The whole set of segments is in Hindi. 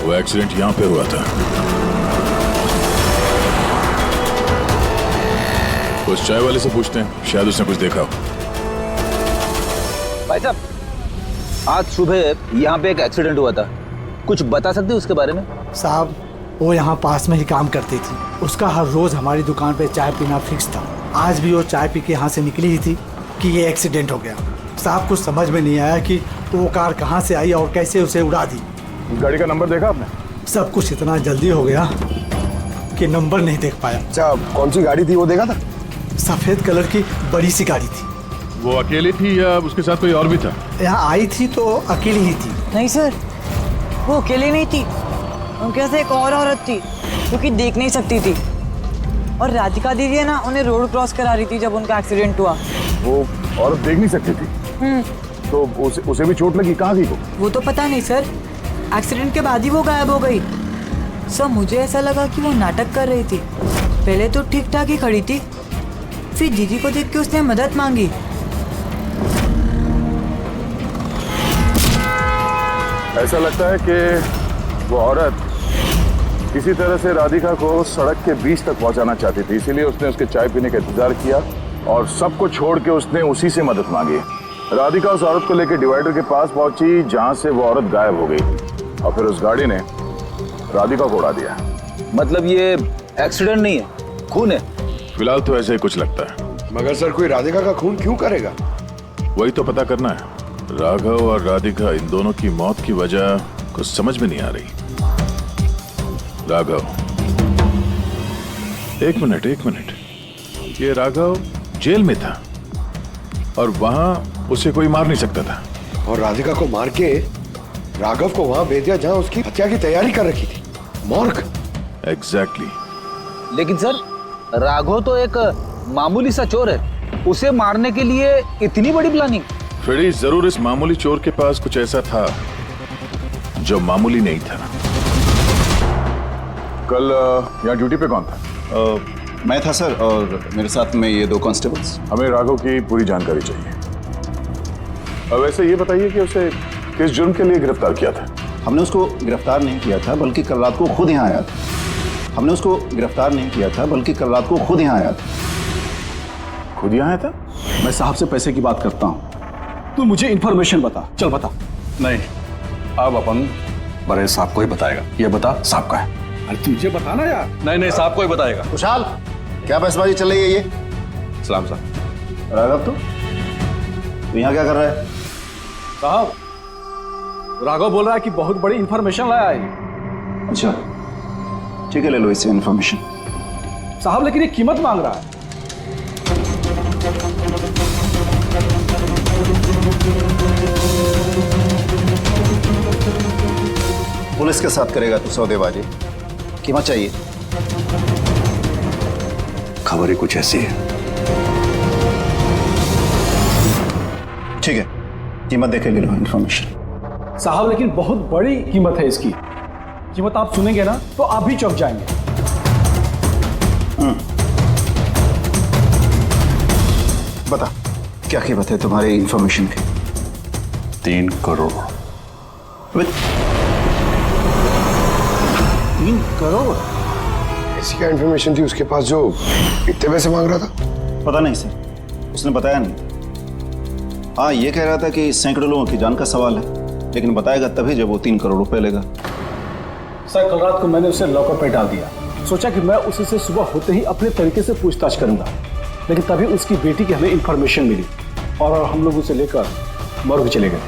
वो एक्सीडेंट यहाँ पे हुआ था। उस चाय वाले से पूछते हैं, शायद उसने कुछ देखा हो। भाई साहब, आज सुबह यहाँ पे एक एक्सीडेंट हुआ था, कुछ बता सकते हो उसके बारे में? साहब, वो यहाँ पास में ही काम करती थी। उसका हर रोज हमारी दुकान पे चाय पीना फिक्स था। आज भी वो चाय पी के यहाँ से निकली ही थी कि ये एक्सीडेंट हो गया। साहब, कुछ समझ में नहीं आया कि वो कार कहाँ से आई और कैसे उसे उड़ा दी। गाड़ी का नंबर देखा आपने? सब कुछ इतना जल्दी हो गया कि नंबर नहीं देख पाया। अच्छा, कौन सी गाड़ी थी वो देखा था? सफेद कलर की बड़ी सी गाड़ी थी। वो अकेली थी या उसके साथ कोई और भी था? यहाँ आई थी तो अकेली ही थी। नहीं सर, वो अकेली नहीं थी, उनके साथ एक और औरत थी जो कि देख नहीं सकती थी। और राधिका दीदी है ना, उन्हें रोड क्रॉस करा रही थी जब उनका एक्सीडेंट हुआ। वो औरत देख नहीं सकती थी? तो उसे भी चोट लगी? कहाँ थी वो तो पता नहीं सर, एक्सीडेंट के बाद ही वो गायब हो गई। सर, मुझे ऐसा लगा कि वो नाटक कर रही थी। पहले तो ठीक ठाक ही खड़ी थी, फिर दीदी को देख के उसने मदद मांगी। ऐसा लगता है कि वो औरत किसी तरह से राधिका को सड़क के बीच तक पहुंचाना चाहती थी, इसीलिए उसने उसके चाय पीने का इंतजार किया और सबको छोड़ के उसने उसी से मदद मांगी। राधिका उस औरत को लेकर डिवाइडर के पास पहुंची जहां से वो औरत गायब हो गई और फिर उस गाड़ी ने राधिका को उड़ा दिया। मतलब ये एक्सीडेंट नहीं है, खून है? फिलहाल तो ऐसे ही कुछ लगता है। मगर सर, कोई राधिका का खून क्यों करेगा? वही तो पता करना है। राघव और राधिका, इन दोनों की मौत की वजह कुछ समझ में नहीं आ रही। राघव, एक मिनट, ये राघव जेल में था और वहां उसे कोई मार नहीं सकता था, और राधिका को मार के राघव को वहां भेज दिया जहां उसकी हत्या की तैयारी कर रखी थी, मॉर्ग। एग्जैक्टली। लेकिन सर, राघव तो एक मामूली सा चोर है, उसे मारने के लिए इतनी बड़ी प्लानिंग? फ्रेडी, जरूर इस मामूली चोर के पास कुछ ऐसा था जो मामूली नहीं था। कल यहाँ ड्यूटी पे कौन था? मैं था सर, और मेरे साथ में ये 2 कांस्टेबल्स। हमें राघव की पूरी जानकारी चाहिए। अब वैसे ये बताइए कि उसे किस जुर्म के लिए गिरफ्तार किया था? हमने उसको गिरफ्तार नहीं किया था, बल्कि कल रात को खुद यहाँ आया था। हमने उसको गिरफ्तार नहीं किया था, बल्कि कल रात को खुद यहाँ आया था। खुद यहाँ आया था? मैं साहब से पैसे की बात करता हूँ, तू मुझे इन्फॉर्मेशन बता। चल बता। नहीं, अब अपन बड़े साहब को ही बताएगा। ये बता, साहब का है। अरे तुझे बताना यार। नहीं, साहब को ही बताएगा। खुशहाल, क्या बहसबाजी चल रही है ये? सलाम साहब। राघव, तू यहाँ क्या कर रहा है? साहब, राघव बोल रहा है कि बहुत बड़ी इंफॉर्मेशन लाया है। अच्छा, ठीक है, ले लो इससे इन्फॉर्मेशन। साहब, लेकिन ये कीमत मांग रहा है। पुलिस के साथ करेगा तू सौदेबाजी? कीमत चाहिए? खबर ही कुछ ऐसी है। ठीक है, कीमत देखे ले लो इन्फॉर्मेशन। साहब, लेकिन बहुत बड़ी कीमत है इसकी। कीमत आप सुनेंगे ना तो आप भी चौंक जाएंगे। बता, क्या कीमत है तुम्हारी इन्फॉर्मेशन की? 3 करोड़। 3 करोड़? ऐसी क्या इन्फॉर्मेशन थी उसके पास जो इतने पैसे मांग रहा था? पता नहीं सर, उसने बताया नहीं। हाँ, ये कह रहा था कि सैकड़ों लोगों की जान का सवाल है, लेकिन बताएगा तभी जब वो 3 करोड़ रुपए लेगा। सर, कल रात को मैंने उसे लॉकअप पे डाल दिया। सोचा कि मैं उसी से सुबह होते ही अपने तरीके से पूछताछ करूंगा, लेकिन तभी उसकी बेटी की हमें इन्फॉर्मेशन मिली और हम लोग उसे लेकर मॉर्ग चले गए।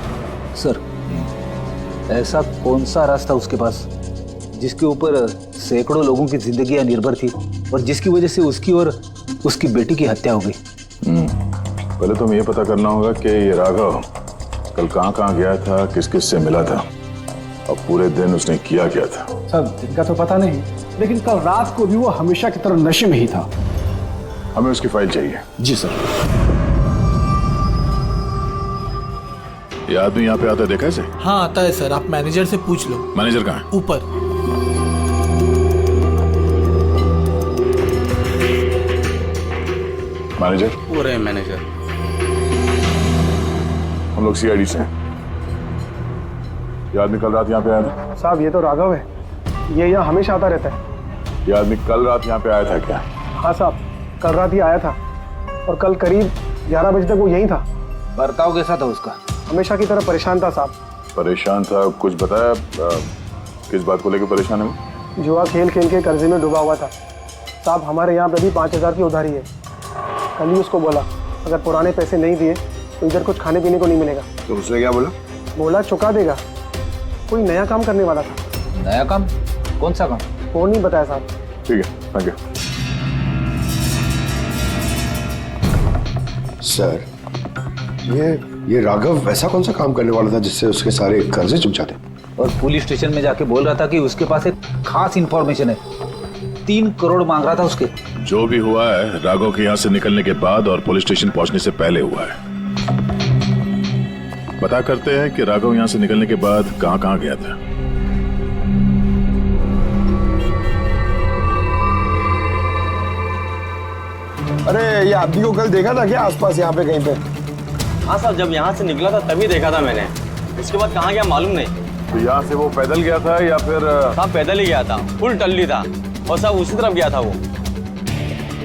सर, ऐसा कौन सा रास्ता उसके पास जिसके ऊपर सैकड़ों लोगों की जिंदगियां निर्भर थी और जिसकी वजह से उसकी और उसकी बेटी की हत्या हो गई? पहले तो हमें ये पता करना होगा कि ये राघव कल कहाँ गया था, किस किस से मिला था और पूरे दिन उसने किया क्या था। सर, दिन का तो पता नहीं, लेकिन कल रात को भी वो हमेशा की तरह नशे में ही था। हमें उसकी फाइल चाहिए। जी सर। ये आदमी यहाँ पे आता है, देखा इसे? हाँ आता है सर, आप मैनेजर से पूछ लो। मैनेजर कहाँ है? ऊपर। मैनेजर? वो रहे मैनेजर। हम लोग सीआईडी से हैं। ये आदमी कल रात यहाँ पे आया था? साहब ये तो राघव है, ये यहाँ हमेशा आता रहता है। ये आदमी कल रात यहाँ पे आया था क्या? हाँ साहब, कल रात ही आया था और कल करीब 11 बजे तक वो यहीं था। बर्ताव कैसा था उसका? हमेशा की तरह परेशान था साहब। परेशान था? कुछ बताया किस बात को लेकर परेशान है वो? जुआ खेल खेल के कर्जे में डूबा हुआ था साहब। हमारे यहाँ पे भी 5,000 की उधारी है। कल ही उसको बोला अगर पुराने पैसे नहीं दिए तो इधर कुछ खाने पीने को नहीं मिलेगा। तो उसने क्या बोला? बोला चुका देगा। कोई नया काम करने वाला था। नया काम? कौन सा काम? वो नहीं बताया साहब। ठीक है, थैंक यू। सर, ये राघव वैसा कौन सा काम करने वाला था जिससे उसके सारे कर्जे चुक जाते? और पुलिस स्टेशन में जाके बोल रहा था कि उसके पास एक खास इंफॉर्मेशन है। 3 करोड़ मांग रहा था उसके। जो भी हुआ है राघव के यहाँ से निकलने के बाद और पुलिस स्टेशन पहुंचने से पहले हुआ है। पता करते हैं कि राघव यहाँ से निकलने के बाद कहाँ गया था। अरे ये आदमी को कल देखा था क्या आसपास यहाँ पे कहीं पे? हाँ साहब, जब यहाँ से निकला था तभी देखा था मैंने। इसके बाद कहाँ गया मालूम नहीं। तो यहाँ से वो पैदल गया था या फिर? साहब पैदल ही गया था, फुल टल्ली था और साहब उसी तरफ गया था वो।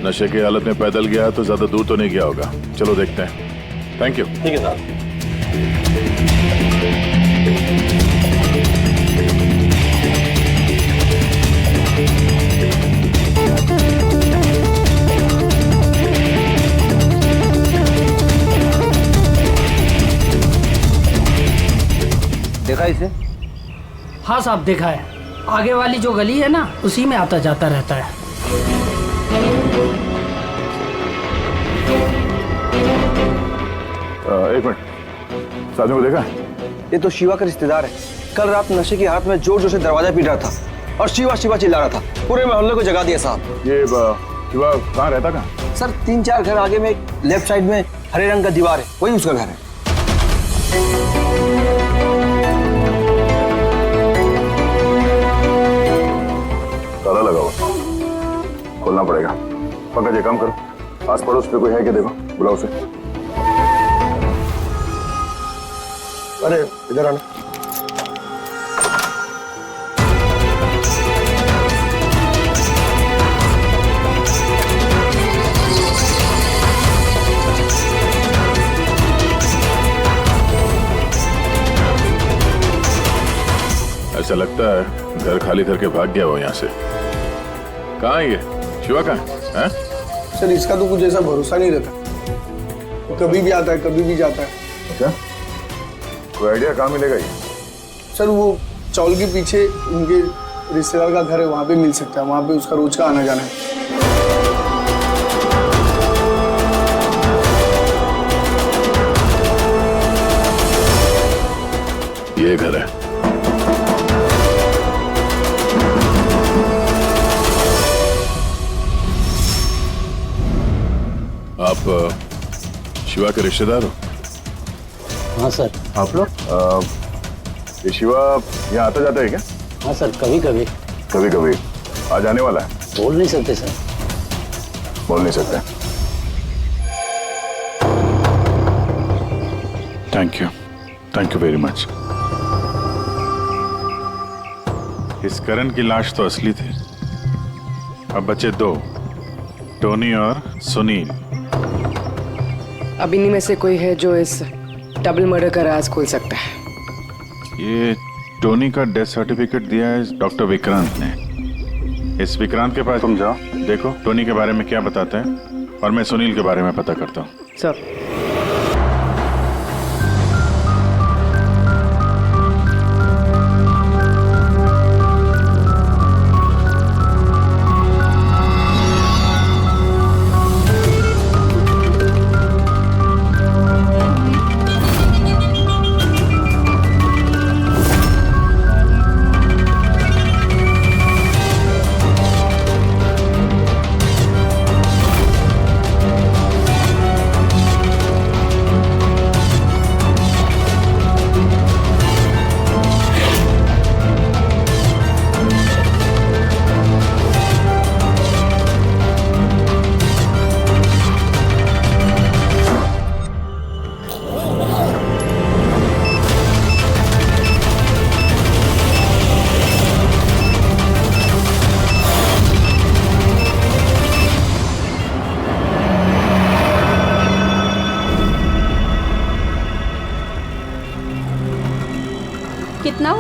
नशे की हालत में पैदल गया तो ज्यादा दूर तो नहीं गया होगा। चलो देखते हैं। Thank you. ठीक है साहब। देखा इसे? हाँ साहब देखा है। आगे वाली जो गली है ना उसी में आता जाता रहता है। एक मिनट, साधु को देखा? ये तो शिवा का रिश्तेदार है। कल रात नशे की हालत में जोर जोर से दरवाजा पीट रहा था और शिवा शिवा चिल्ला रहा था। पूरे मोहल्ले को जगा दिया साहब। ये शिवा कहाँ रहता? कहाँ? सर 3-4 घर आगे में लेफ्ट साइड में हरे रंग का दीवार है, वही उसका घर है। ताला लगा हुआ, खोलना पड़ेगा। पंकज ये काम करो, आस पड़ोस पे कोई है क्या देखो, बुलाओ उसे। अरे इधर आना। ऐसा लगता है घर खाली करके भाग गया वो यहाँ से। कहाँ है ये? शिवा कहाँ है? सर इसका तो कुछ ऐसा भरोसा नहीं रहता, कभी भी आता है कभी भी जाता है। अच्छा, कोई आइडिया कहाँ मिलेगा ये? सर वो चौल के पीछे उनके रिश्तेदार का घर है, वहाँ पे मिल सकता है। वहाँ पे उसका रोज का आना जाना है। ये घर है। आप शिवा के रिश्तेदार हो? हाँ सर। आप लोग? ये शिवा यहाँ आता जाता है क्या? हाँ सर, कभी कभी। कभी कभी आ जाने वाला है? बोल नहीं सकते सर। बोल नहीं सकते। Thank you very much. इस करण की लाश तो असली थी। अब बचे 2, टोनी और सुनील। अब इन्हीं में से कोई है जो इस डबल मर्डर का राज खोल सकता है। ये टोनी का डेथ सर्टिफिकेट दिया है डॉक्टर विक्रांत ने। इस विक्रांत के पास तुम जाओ, देखो टोनी के बारे में क्या बताते हैं और मैं सुनील के बारे में पता करता हूँ। सर।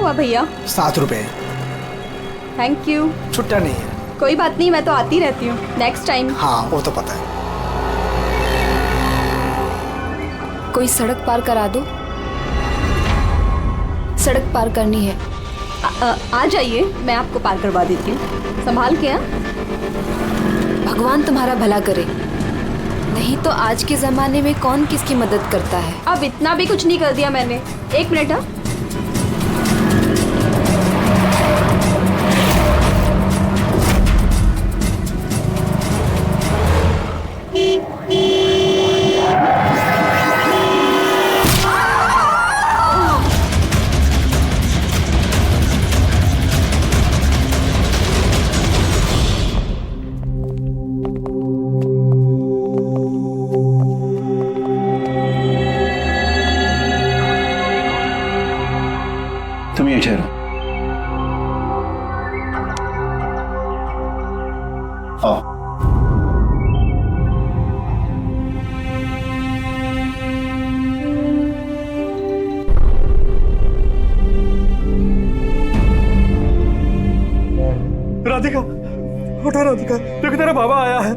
हुआ भैया? 7 रुपए। Thank you. छुट्टा नहीं है। कोई बात नहीं, मैं तो आती रहती हूँ, नेक्स्ट टाइम। हाँ वो तो पता है। कोई सड़क पार करा दो, सड़क पार करनी है। आ जाइए, मैं आपको पार करवा देती हूँ, संभाल के। भगवान तुम्हारा भला करे, नहीं तो आज के जमाने में कौन किसकी मदद करता है। अब इतना भी कुछ नहीं कर दिया मैंने। 1 मिनट। हाँ तुम ये ठहरो। आओ। राधिका, उठो राधिका, देखो तेरा बाबा आया है।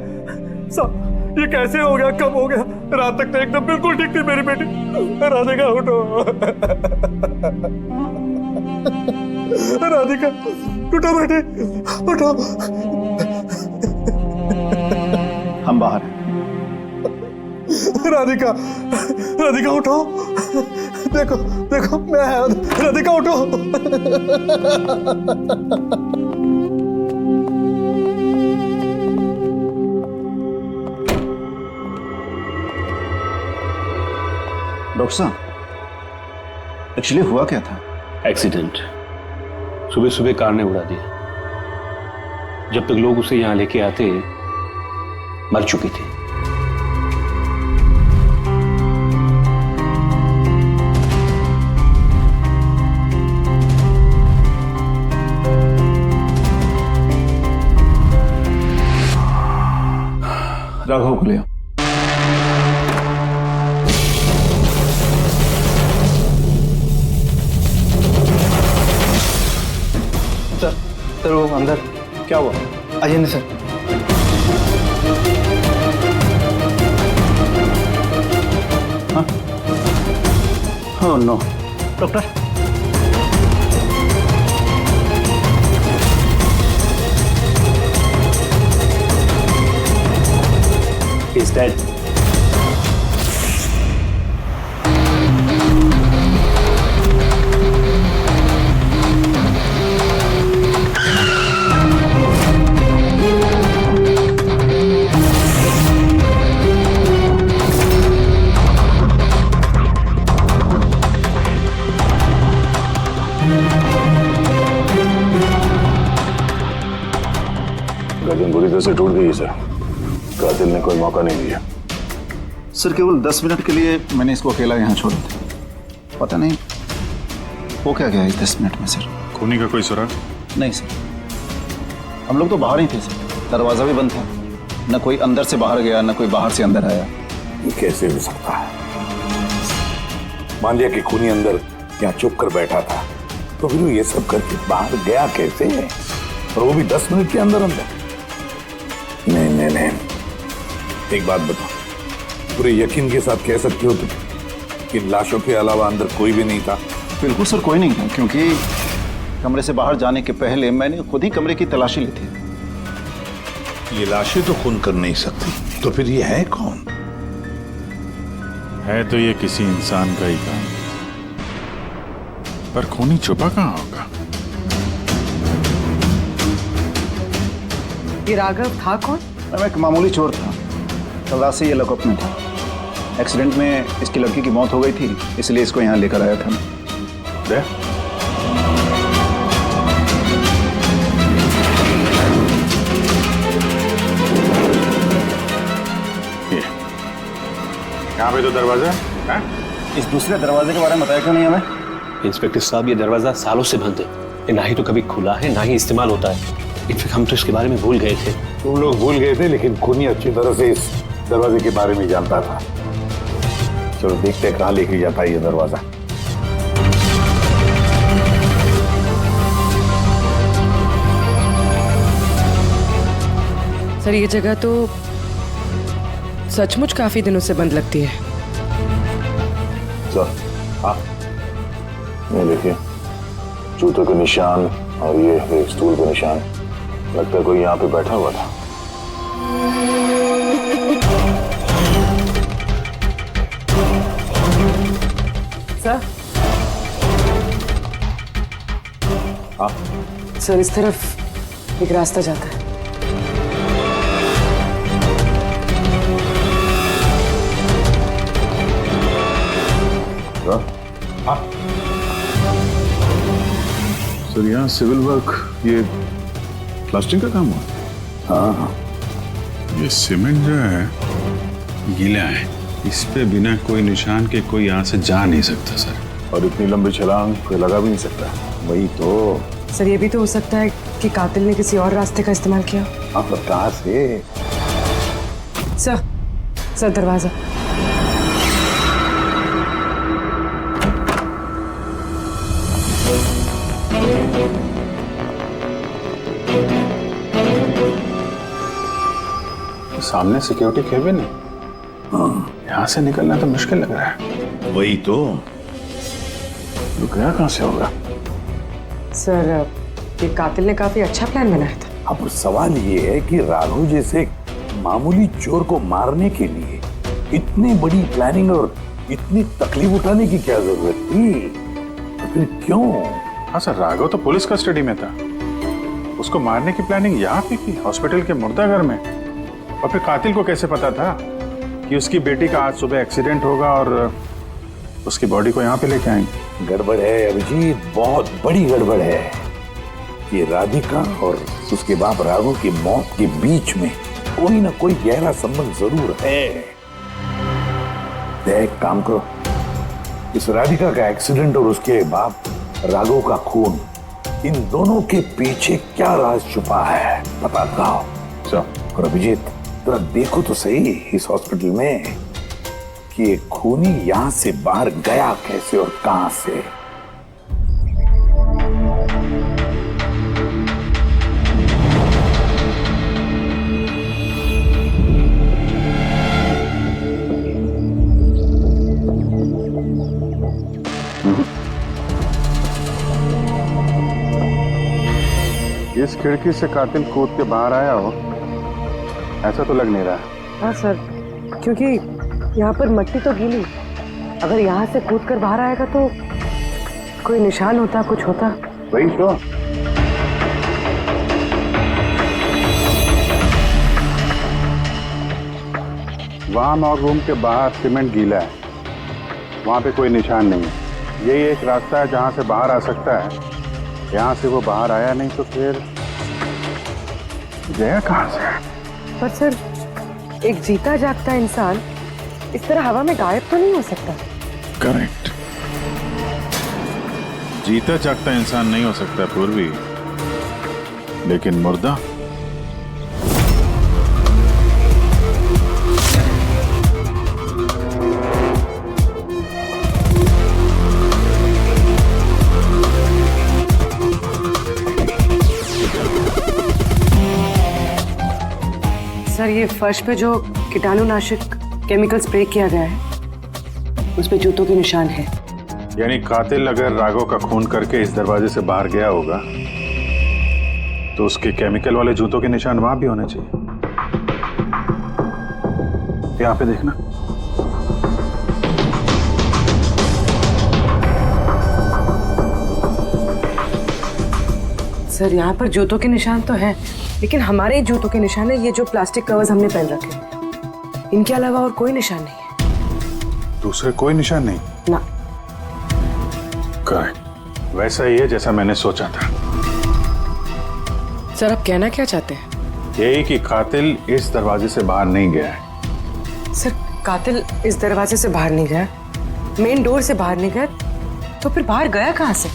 सब ये कैसे हो गया, कब हो गया? रात तक तो एकदम बिल्कुल ठीक थी मेरी बेटी। राधिका उठो। राधिका उठो बेटी, उठो। हम बाहर हैं। राधिका, राधिका उठो। देखो देखो मैं आया। राधिका उठो। डॉक्टर साहब, एक्चुअली हुआ क्या था? एक्सीडेंट। सुबह सुबह कार ने उड़ा दिया। जब तक लोग उसे यहां लेके आते मर चुकी थी। राघव को ले आओ। सर वो अंदर क्या हुआ? आइए ना सर। हाँ? Oh no. Doctor, He's dead. गर्दन बुरी तरह से टूट गई है सर। कातिल ने कोई मौका नहीं दिया। सर केवल 10 मिनट के लिए मैंने इसको अकेला यहाँ छोड़ा था। पता नहीं वो क्या गया इस 10 मिनट में सर। खूनी का कोई सुराग? नहीं सर, हम लोग तो बाहर ही थे सर, दरवाजा भी बंद था। न कोई अंदर से बाहर गया, न कोई बाहर से अंदर आया। ये कैसे हो सकता है? मान लिया कि खूनी अंदर यहाँ चुप कर बैठा था, तो फिर वो ये सब करके बाहर गया कैसे है? और वो भी 10 मिनट के अंदर अंदर? नहीं नहीं नहीं, एक बात बताओ, पूरे यकीन के साथ कह सकते हो तुम कि लाशों के अलावा अंदर कोई भी नहीं था? बिल्कुल सर, कोई नहीं था, क्योंकि कमरे से बाहर जाने के पहले मैंने खुद ही कमरे की तलाशी ली थी। ये लाशें तो खून कर नहीं सकती, तो फिर ये है कौन? है तो ये किसी इंसान का ही काम, पर खूनी छुपा कहाँ होगा? ये राघव था कौन? मैं एक मामूली चोर था, कल रात से ये लॉकअप में था। एक्सीडेंट में इसकी लड़की की मौत हो गई थी, इसलिए इसको यहाँ लेकर आया था। यहाँ पे तो दरवाजा है? इस दूसरे दरवाजे के बारे में बताया क्यों नहीं हमें? इंस्पेक्टर साहब, ये दरवाजा सालों से बंद है। ये ना ही तो कभी खुला है, ना ही इस्तेमाल होता है। इनफैक्ट हम तो इसके बारे में भूल गए थे। तुम लोग भूल गए थे, लेकिन खूनी अच्छी तरह से इस दरवाजे के बारे में जानता था। चलो देखते हैं कहाँ लेके जाता है ये दरवाजा। सर ये जगह तो सचमुच काफी दिनों से बंद लगती है। सर हाँ, ये देखिए जूतों के निशान और ये स्टूल के निशान, लगता है कोई यहाँ पे बैठा हुआ था। सर हाँ सर इस तरफ एक रास्ता जाता है। हाँ सर, यहाँ सिविल वर्क, ये प्लास्टिक का काम हुआ। हाँ हाँ, ये सीमेंट जो है गीला है, इस पे बिना कोई निशान के कोई यहाँ से जा नहीं सकता सर। और इतनी लंबी छलांग कोई लगा भी नहीं सकता। वही तो सर ये भी तो हो सकता है कि कातिल ने किसी और रास्ते का इस्तेमाल किया। आप कहाँ से? सर दरवाजा। सामने सिक्योरिटी केबिन है। हाँ, यहाँ से निकलना तो मुश्किल लग रहा है। वही तो गया कहाँ से होगा? सर ये कातिल ने काफी अच्छा प्लान बनाया था। अब सवाल ये है कि राघव जैसे मामूली चोर को मारने के लिए इतनी बड़ी प्लानिंग और इतनी तकलीफ उठाने की क्या जरूरत थी? तो फिर क्यों? हाँ सर, राघव तो पुलिस कस्टडी में था, उसको मारने की प्लानिंग यहाँ पे की, हॉस्पिटल के मुर्दाघर में। और फिर कातिल को कैसे पता था कि उसकी बेटी का आज सुबह एक्सीडेंट होगा और उसकी बॉडी को यहाँ पे लेके आएंगे? गड़बड़ है अभिजीत, बहुत बड़ी गड़बड़ है। ये राधिका और उसके बाप राघव की मौत के बीच में कोई ना कोई गहरा संबंध जरूर है। एक काम करो, इस राधिका का एक्सीडेंट और उसके बाप राघव का खून, इन दोनों के पीछे क्या राज छुपा है पता लगाओ। और अभिजीत जरा देखो तो सही इस हॉस्पिटल में कि ये खूनी यहां से बाहर गया कैसे और कहां से। इस खिड़की से कातिल कूद के बाहर आया हो, ऐसा तो लग नहीं रहा। हाँ सर, क्योंकि यहाँ पर मट्टी तो गीली, अगर यहाँ से कूद कर बाहर आएगा तो कोई निशान होता, कुछ होता। वही तो। वहाँ मॉर्ग रूम के बाहर सीमेंट गीला है, वहाँ पे कोई निशान नहीं है। यही एक रास्ता है जहाँ से बाहर आ सकता है। यहाँ से वो बाहर आया नहीं तो फिर गया कहाँ से? पर सर एक जीता जागता इंसान इस तरह हवा में गायब तो नहीं हो सकता। करेक्ट, जीता जागता इंसान नहीं हो सकता पूर्वी, लेकिन मुर्दा। सर ये फर्श पे जो कीटाणुनाशक केमिकल स्प्रे किया गया है उस पे जूतों के निशान है। यानी कातिल अगर राघव का खून करके इस दरवाजे से बाहर गया होगा तो उसके केमिकल वाले जूतों के निशान वहां भी होने चाहिए। यहाँ पे देखना। सर यहाँ पर जूतों के निशान तो है, लेकिन हमारे जूतों के निशान है ये जो प्लास्टिक कवर्स हमने पहन रखे हैं, इनके अलावा और कोई निशान नहीं है। दूसरे कोई निशान नहीं ना। करेक्ट, वैसा ही है जैसा मैंने सोचा था। सर आप कहना क्या चाहते हैं? यही कि कातिल इस दरवाजे से बाहर नहीं गया है। सर कातिल इस दरवाजे से बाहर नहीं गया, मेन डोर से बाहर नहीं गया, तो फिर बाहर गया कहाँ से?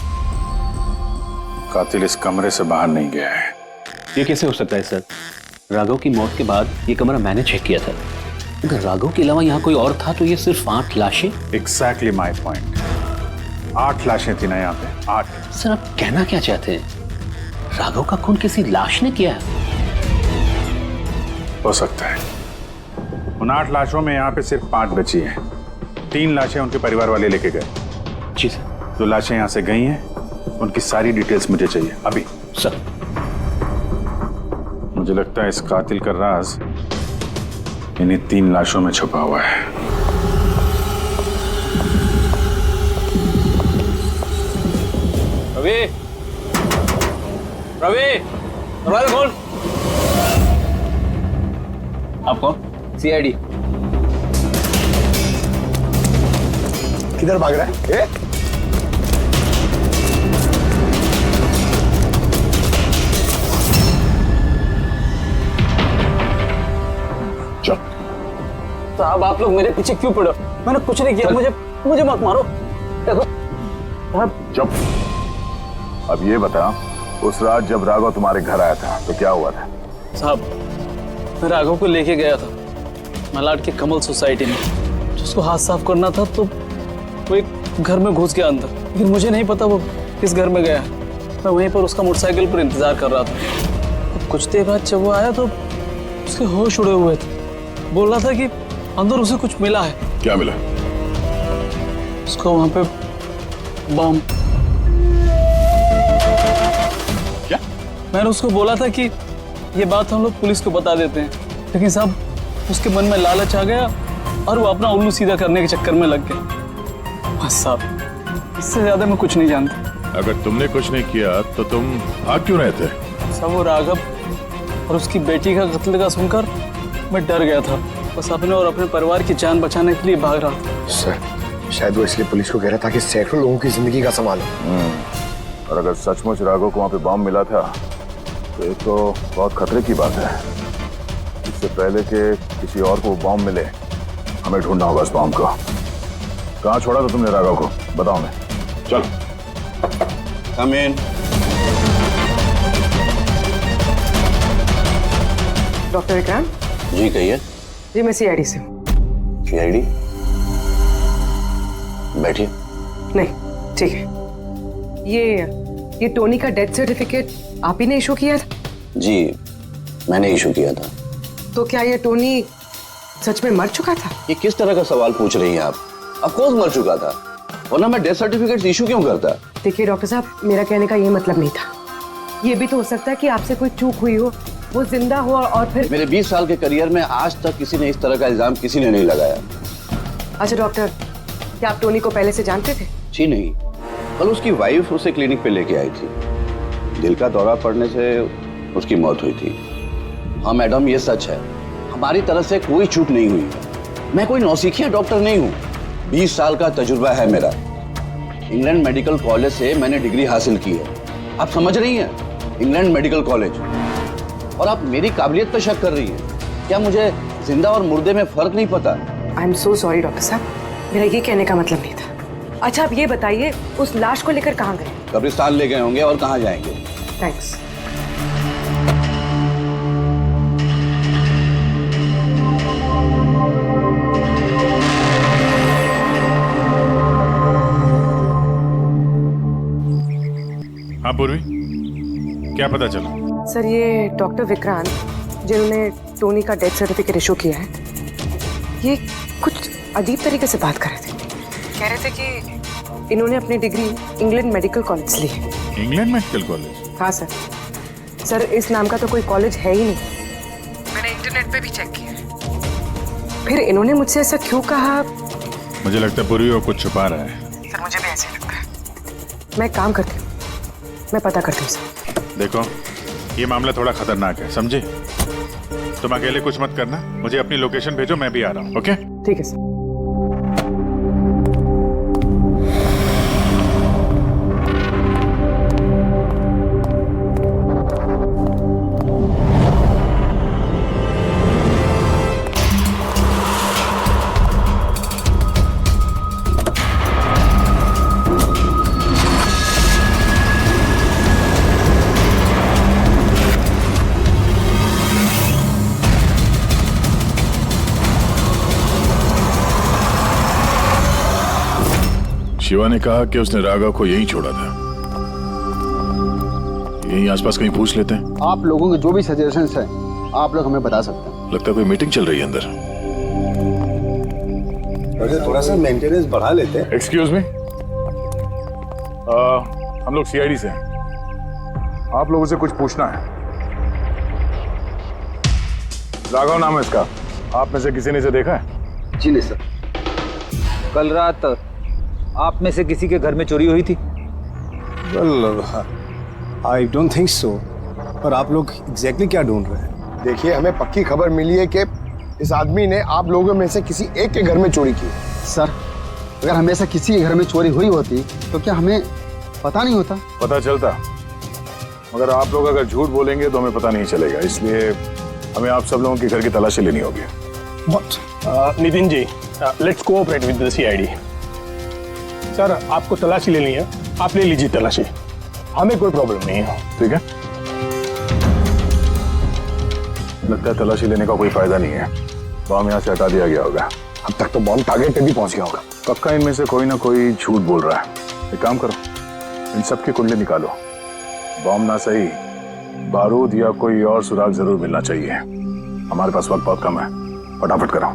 कातिल इस कमरे से बाहर नहीं गया है। ये कैसे हो सकता है सर? राघव की मौत के बाद ये कमरा मैंने चेक किया था। अगर राघव के अलावा यहाँ कोई और था तो ये सिर्फ 8 लाशें। Exactly my point. 8 लाशें थी ना यहाँ पे, 8। सर आप कहना क्या चाहते हैं? राघव का खून किसी लाश ने किया है? हो सकता है। उन 8 लाशों में यहाँ पे सिर्फ 5 बची हैं। 3 लाशें उनके परिवार वाले लेके गए। जी सर। जो लाशें यहाँ से गई हैं उनकी सारी डिटेल्स मुझे चाहिए अभी। सर। मुझे लगता है इस कातिल का राज इन्हीं 3 लाशों में छुपा हुआ है। रवि, रवि, दरवाजा खोल। आप कौन? CID। किधर भाग रहा है? साहब आप लोग मेरे पीछे क्यों पड़े? मैंने कुछ नहीं किया। मुझे मत मारो। देखो चुप। अब ये बता, उस रात जब राघव तुम्हारे घर आया था तो क्या हुआ था? साहब मैं राघव को लेके गया था मलाड के कमल सोसाइटी में। जिसको हाथ साफ करना था तो वो एक घर में घुस गया अंदर, लेकिन मुझे नहीं पता वो किस घर में गया। मैं वहीं पर उसका मोटरसाइकिल पर इंतजार कर रहा था। कुछ देर बाद जब वो आया तो उसके होश उड़े हुए थे। बोल रहा था कि अंदर उसे कुछ मिला है। क्या मिला? उसको वहां पे बम। क्या? मैंने उसको बोला था कि ये बात हम लोग पुलिस को बता देते हैं, लेकिन साहब उसके मन में लालच आ गया और वो अपना उल्लू सीधा करने के चक्कर में लग गया। बस साहब, इससे ज्यादा मैं कुछ नहीं जानता। अगर तुमने कुछ नहीं किया तो तुम भाग क्यों रहे थे? सब वो राघव और उसकी बेटी का कत्ल का सुनकर मैं डर गया था। बस अपने और अपने परिवार की जान बचाने के लिए भाग रहा था। सर शायद वो इसलिए पुलिस को कह रहा था कि सैकड़ों लोगों की जिंदगी का सवाल है। और अगर सचमुच राघव को वहां पे बम मिला था तो ये तो बहुत खतरे की बात है। इससे पहले कि किसी और को बम मिले हमें ढूंढना होगा इस बम को। कहाँ छोड़ा था तुमने राघव को? बताओ। मैं चल। कम इन। डॉक्टर विक्रांत जी कहिए। जी मैं CID से हूँ। CID? बैठिए। नहीं ठीक है। ये टोनी का डेथ सर्टिफिकेट आप ही ने इशू किया था? जी मैंने इशू किया था। तो क्या ये टोनी सच में मर चुका था? ये किस तरह का सवाल पूछ रही हैं आप? ऑफ कोर्स मर चुका था, वरना मैं डेथ सर्टिफिकेट इशू क्यों करता? देखिए डॉक्टर साहब, मेरा कहने का ये मतलब नहीं था। ये भी तो हो सकता है कि आपसे कोई चूक हुई हो, वो जिंदा हो और फिर। मेरे 20 साल के करियर में आज तक किसी ने इस तरह का इल्जाम किसी ने नहीं लगाया। अच्छा डॉक्टर, क्या आप टोनी को पहले से जानते थे? जी नहीं, कल उसकी वाइफ उसे क्लिनिक पे लेके आई थी। दिल का दौरा पड़ने से उसकी मौत हुई थी। हाँ मैडम, ये सच है, हमारी तरफ से कोई चूक नहीं हुई। मैं कोई नौसिखिया डॉक्टर नहीं हूँ। 20 साल का तजुर्बा है मेरा। इंग्लैंड मेडिकल कॉलेज से मैंने डिग्री हासिल की है। आप समझ रही हैं? England medical college. और आप मेरी काबिलियत पर शक कर रही हैं। क्या मुझे जिंदा और मुर्दे में फर्क नहीं पता? I am so sorry doctor साहब, मेरा ये कहने का मतलब नहीं था। अच्छा आप ये बताइए, उस लाश को लेकर कहाँ गए? कब्रिस्तान ले गए होंगे, और कहाँ जाएंगे। थैंक्स। हाँ पूर्वी, क्या पता चला? सर ये डॉक्टर विक्रांत जिन्होंने टोनी का डेथ सर्टिफिकेट इशू किया है, ये कुछ अजीब तरीके से बात कर रहे थे। कह रहे थे कि इन्होंने अपनी डिग्री इंग्लैंड मेडिकल कॉलेज से ली है। England medical college? हाँ सर। सर इस नाम का तो कोई कॉलेज है ही नहीं। मैंने इंटरनेट पे भी चेक किया है। फिर इन्होंने मुझसे ऐसा क्यों कहा? मुझे लगता है पूर्वी वो कुछ छुपा रहा है। सर मुझे भी ऐसे लगता है। मैं काम करती हूँ, मैं पता करती हूँ सर। देखो ये मामला थोड़ा खतरनाक है, समझे? तुम अकेले कुछ मत करना, मुझे अपनी लोकेशन भेजो, मैं भी आ रहा हूँ। ओके? ठीक है सर। शिवा ने कहा कि उसने राघव को यहीं छोड़ा था। यहीं आसपास कहीं पूछ लेते हैं। आप लोगों के जो भी सजेशंस हैं आप लोग हमें बता सकते हैं। लगता है कोई मीटिंग चल रही है अंदर। अरे थोड़ा सा मेंटेनेंस बढ़ा लेते हैं। एक्सक्यूज मी, हम लोग सीआईडी से हैं, आप लोगों से कुछ पूछना है। राघव नाम है इसका, आप में से किसी ने इसे देखा है? जी नहीं सर। कल रात आप में से किसी के घर में चोरी हुई थी? Well, I don't think so. पर आप लोग एग्जैक्टली क्या ढूंढ रहे हैं? देखिए, हमें पक्की खबर मिली है कि इस आदमी ने आप लोगों में से किसी एक के घर में चोरी की। सर, अगर हमेशा किसी के घर में चोरी हुई होती तो क्या हमें पता नहीं होता? पता चलता, मगर आप लोग अगर झूठ बोलेंगे तो हमें पता नहीं चलेगा, इसलिए हमें आप सब लोगों के घर की तलाशी लेनी होगी। Nitin ji, let's cooperate with the CID. Sir, आपको तलाशी लेनी है, आप ले लीजिए तलाशी, हमें कोई प्रॉब्लम नहीं है। ठीक है, लगता है तलाशी लेने का कोई फायदा नहीं है, बॉम्ब यहाँ से हटा दिया गया होगा। अब तक तो बॉम्ब टारगेट पे भी पहुंच गया होगा। पक्का इनमें से कोई ना कोई झूठ बोल रहा है। एक काम करो, इन सब की कुंडली निकालो, बॉम्ब ना सही बारूद या कोई और सुराग जरूर मिलना चाहिए। हमारे पास वक्त बहुत कम है, फटाफट करो।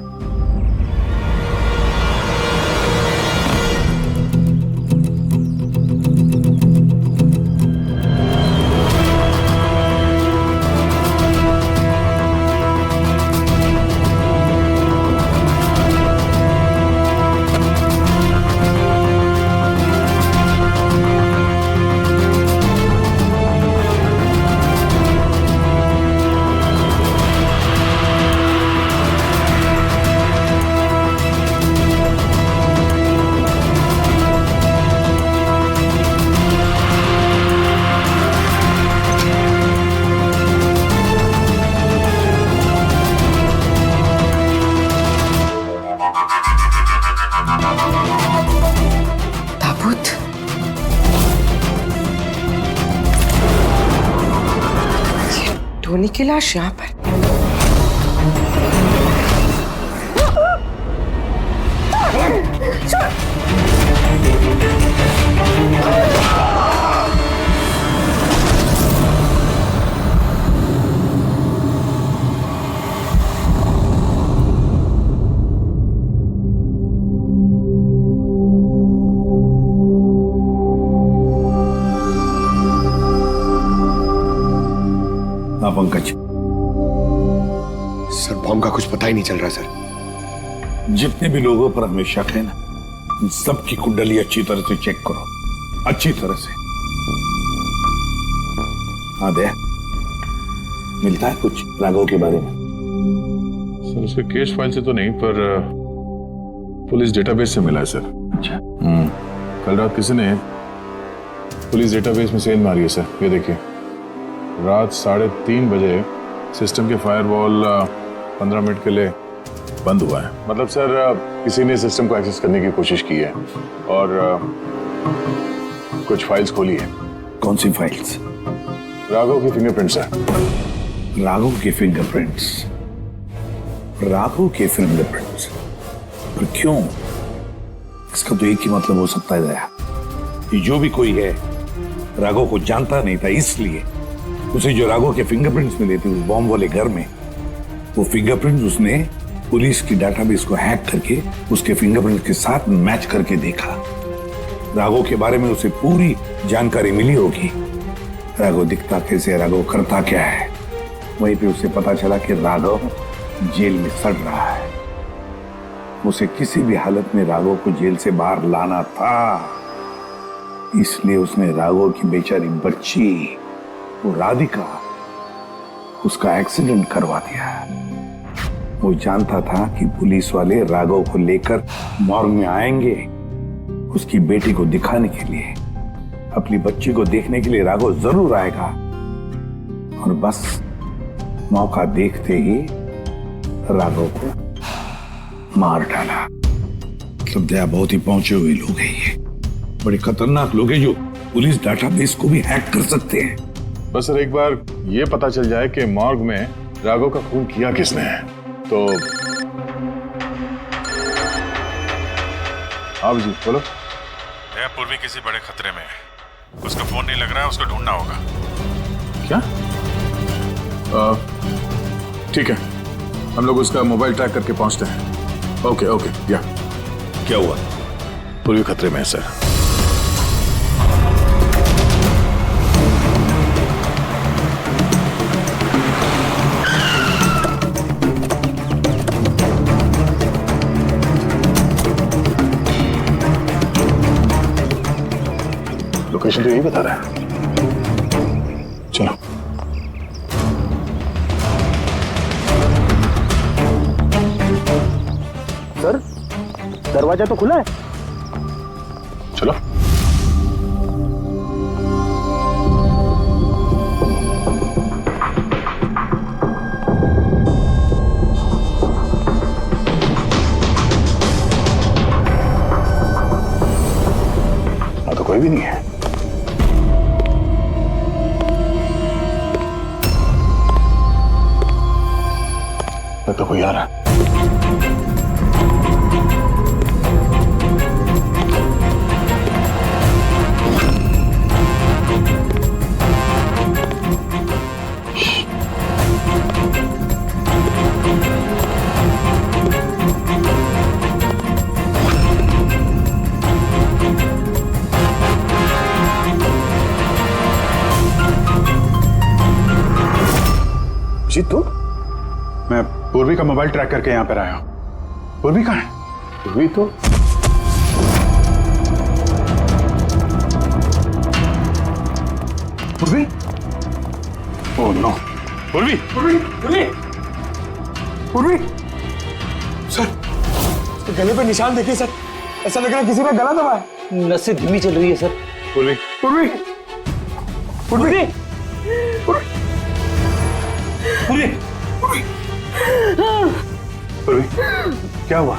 टोनी की लाश यहाँ पर। पंकज, सर, बॉम्ब का कुछ पता ही नहीं चल रहा सर। जितने भी लोगों पर हमें शक है ना, उन सबकी कुंडली अच्छी तरह से चेक करो, अच्छी तरह से। हाँ दे, मिलता है कुछ राघव के बारे में? सर, उसके केस फाइल से तो नहीं, पर पुलिस डेटाबेस से मिला है सर। अच्छा। कल रात किसी ने पुलिस डेटाबेस में सेंध मारी है सर। ये देखिए, रात 3:30 बजे सिस्टम के फायरवॉल 15 मिनट के लिए बंद हुआ है। मतलब सर, किसी ने सिस्टम को एक्सेस करने की कोशिश की है और कुछ फाइल्स खोली है। कौन सी फाइल्स? राघव के फिंगरप्रिंट्स है। राघव के फिंगरप्रिंट्स? राघव के फिंगरप्रिंट्स? पर क्यों? इसका तो एक ही मतलब हो सकता है दया, कि जो भी कोई है राघव को जानता नहीं था, इसलिए उसे जो राघव के फिंगरप्रिंट्स मिले थे उस बॉम्ब वाले घर में, वो फिंगरप्रिंट्स उसने पुलिस की डाटाबेस को हैक करके उसके फिंगरप्रिंट के साथ मैच करके देखा। राघव के बारे में उसे पूरी जानकारी मिली होगी, राघव दिखता कैसे, राघव करता क्या है। वहीं पे उसे पता चला कि राघव जेल में सड़ रहा है। उसे किसी भी हालत में राघव को जेल से बाहर लाना था, इसलिए उसने राघव की बेचारी बच्ची, वो राधिका, उसका एक्सीडेंट करवा दिया। वो जानता था कि पुलिस वाले राघव को लेकर मॉर्ग में आएंगे, उसकी बेटी को दिखाने के लिए, अपनी बच्ची को देखने के लिए राघव जरूर आएगा। और बस मौका देखते ही राघव को मार डाला। मतलब दया, बहुत ही पहुंचे हुए लोग हैं ये, बड़े खतरनाक लोग हैं जो पुलिस डाटाबेस को भी हैक कर सकते हैं। बस सर, एक बार ये पता चल जाए कि मॉर्ग में राघव का खून किया किसने है तो। हाँ जी बोलो। पूर्वी किसी बड़े खतरे में है, उसका फोन नहीं लग रहा है, उसको ढूंढना होगा। क्या? ठीक है, हम लोग उसका मोबाइल ट्रैक करके पहुंचते हैं। ओके ओके या क्या हुआ? पूर्वी खतरे में है सर। लोकेशन तो यही बता रहा है। चलो सर, दरवाजा तो खुला है। चलो हाँ, तो कोई भी नहीं है। तो कोई आ रहा है। जी तुम? मैं पूर्वी का मोबाइल ट्रैक करके यहाँ पर आया हूँ। पूर्वी कहाँ है? पूर्वी तो पूर्वी? Oh no. पूर्वी पूर्वी पूर्वी पूर्वी सर, इसके गले पे निशान देखिए सर, ऐसा लग रहा है किसी ने गला दबाया है। नसें धीमी चल रही है सर। पूर्वी पूर्वी पूर्वी पूर्वी पूर्वी क्या हुआ?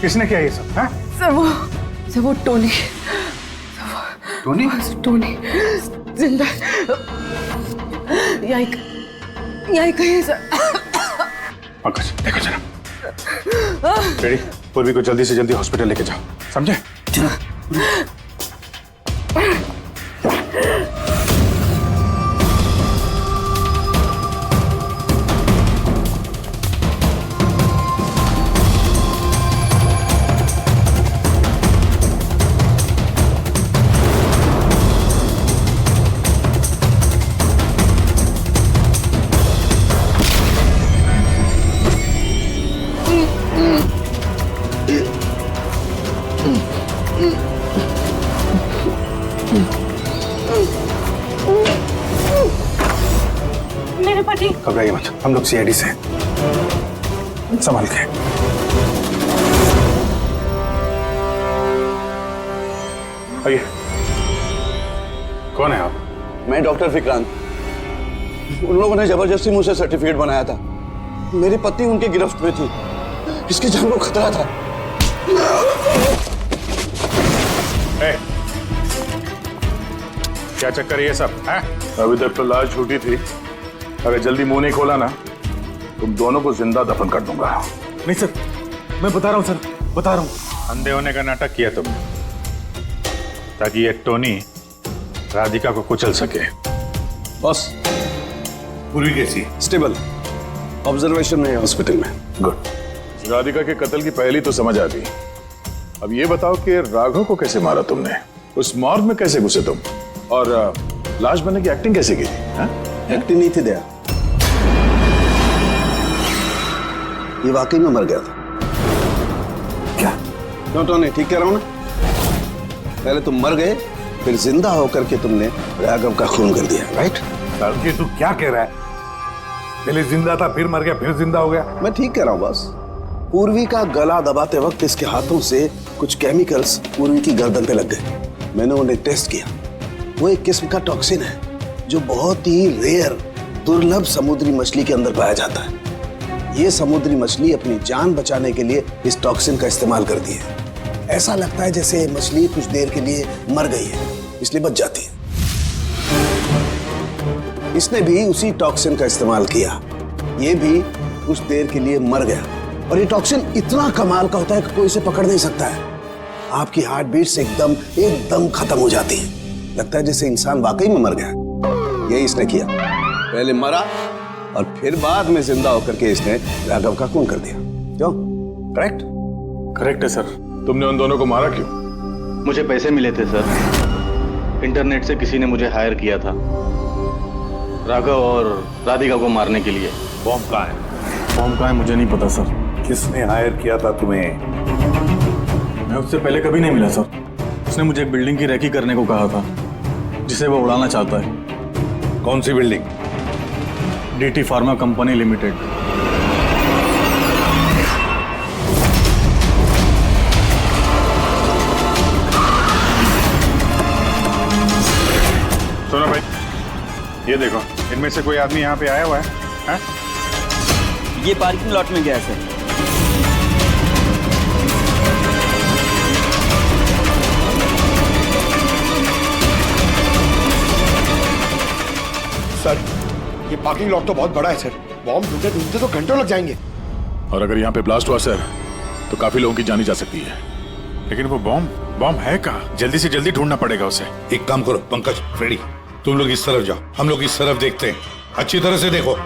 किसने किया ये सब? सर वो टोनी टोनी जिंदा यही कहीं सर। पंकज देखो जरा। रेडी? पूर्वी को जल्दी से जल्दी हॉस्पिटल लेके जाओ, समझे? मेरे पति। घबराइए मत, हम लोग सीआईडी से हैं। संभाल के। आइए। कौन है आप? मैं डॉक्टर विक्रांत। उन लोगों ने जबरदस्ती मुझसे सर्टिफिकेट बनाया था। मेरी पत्नी उनकी गिरफ्त में थी, इसकी जान को खतरा था। क्या चक्कर है ये सब है? अभी तक तो लाश झूठी थी। अगर जल्दी मुंह नहीं खोला ना, तुम दोनों को जिंदा दफन कर दूंगा। नहीं सर, मैं बता रहा हूँ सर, बता रहा हूँ। अंधे होने का नाटक किया तुमने ताकि ये टोनी राधिका को कुचल सके। बॉस, पूरी कैसी? स्टेबल, ऑब्जर्वेशन में है हॉस्पिटल में। गुड। राधिका के कत्ल की पहली तो समझ आ गई। अब ये बताओ कि राघव को कैसे मारा तुमने? उस मॉर्ग में कैसे घुसे तुम? और लाश बनने की एक्टिंग कैसे की? एक्टिंग नहीं थी दया, ये वाकई में मर गया था। क्या? क्यों टोनी, ठीक कह रहा हूं ना? पहले तुम मर गए, फिर जिंदा होकर के तुमने राघव का खून कर दिया, राइट? ये तू क्या कह रहा है? पहले जिंदा था, फिर मर गया, फिर जिंदा हो गया। मैं ठीक कह रहा हूं बस। पूर्वी का गला दबाते वक्त इसके हाथों से कुछ केमिकल्स पूर्वी की गर्दन पे लग गए। मैंने उन्हें टेस्ट किया। वो एक किस्म का टॉक्सिन है जो बहुत ही रेयर, दुर्लभ समुद्री मछली के अंदर पाया जाता है। ये समुद्री मछली अपनी जान बचाने के लिए इस टॉक्सिन का इस्तेमाल करती है। ऐसा लगता है जैसे मछली कुछ देर के लिए मर गई है, इसलिए बच जाती है। इसने भी उसी टॉक्सिन का इस्तेमाल किया। ये भी कुछ देर के लिए मर गया। और ये टॉक्सिन इतना कमाल का होता है कि कोई इसे पकड़ नहीं सकता है। आपकी हार्ट बीट्स एकदम खत्म हो जाती है। लगता है जैसे इंसान वाकई में मर गया। यही इसने किया। पहले मरा, और फिर बाद में जिंदा होकर के इसने राघव का खून कर दिया। क्यों? करेक्ट? करेक्ट है सर। तुमने उन दोनों को मारा क्यों? मुझे पैसे मिले थे सर। इंटरनेट से किसी ने मुझे हायर किया था राघव और राधिका को मारने के लिए। बॉम्ब कहाँ है? बॉम्ब कहाँ है मुझे नहीं पता सर। किसने हायर किया था तुम्हें? मैं उससे पहले कभी नहीं मिला सर। उसने मुझे एक बिल्डिंग की रेकी करने को कहा था जिसे वो उड़ाना चाहता है। कौन सी building? DT pharma company limited. सुनो भाई, ये देखो, इनमें से कोई आदमी यहाँ पे आया हुआ है? ये पार्किंग लॉट में गया है सर। सर, ये पार्किंग लॉट तो बहुत बड़ा है सर। बॉम्ब ढूंढते ढूंढते तो घंटों लग जाएंगे। और अगर यहाँ पे ब्लास्ट हुआ सर तो काफी लोगों की जानी जा सकती है। लेकिन वो बॉम्ब है कहाँ? जल्दी से जल्दी ढूंढना पड़ेगा उसे। एक काम करो पंकज, फ्रेडी, तुम लोग इस तरफ जाओ, हम लोग इस तरफ देखते हैं। अच्छी तरह से देखो।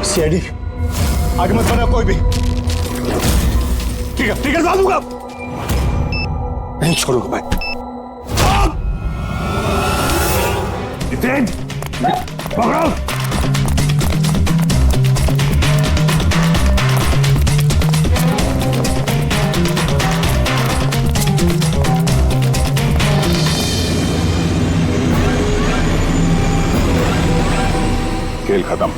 सीआईडी आगे मत बढ़ना कोई भी। ठीक है डाल दूंगा। नहीं छोड़ूंगा मैं। जितेन, पकड़ो। खेल खत्म।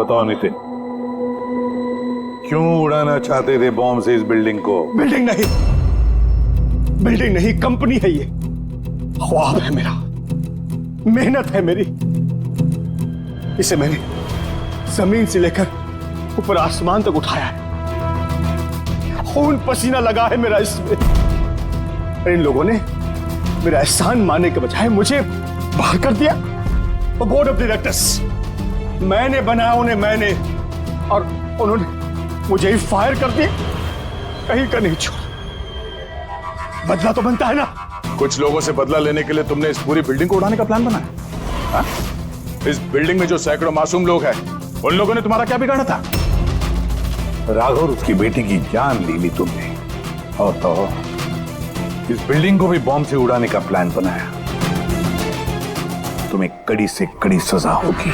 बताओ नितिन, क्यों उड़ाना चाहते थे बॉम्ब से इस बिल्डिंग को? बिल्डिंग नहीं, कंपनी है ये। ख्वाब है मेरा, मेहनत है मेरी। इसे मैंने जमीन से लेकर ऊपर आसमान तक उठाया है। खून पसीना लगा है मेरा इसमें। इन लोगों ने मेरा एहसान मानने के बजाय मुझे बाहर कर दिया। बोर्ड ऑफ डायरेक्टर्स मैंने बनाया उन्हें, मैंने, और उन्होंने मुझे ही फायर कर दिया। कहीं का नहीं छोड़ा। बदला तो बनता है ना। कुछ लोगों से बदला लेने के लिए तुमने इस पूरी बिल्डिंग को उड़ाने का प्लान बनाया? हाँ? इस बिल्डिंग में जो सैकड़ों मासूम लोग हैं, उन लोगों ने तुम्हारा क्या बिगाड़ा था? राघव और उसकी बेटी की जान ली तुमने, और तो इस बिल्डिंग को भी बॉम्ब से उड़ाने का प्लान बनाया। तुम्हें कड़ी से कड़ी सजा होगी।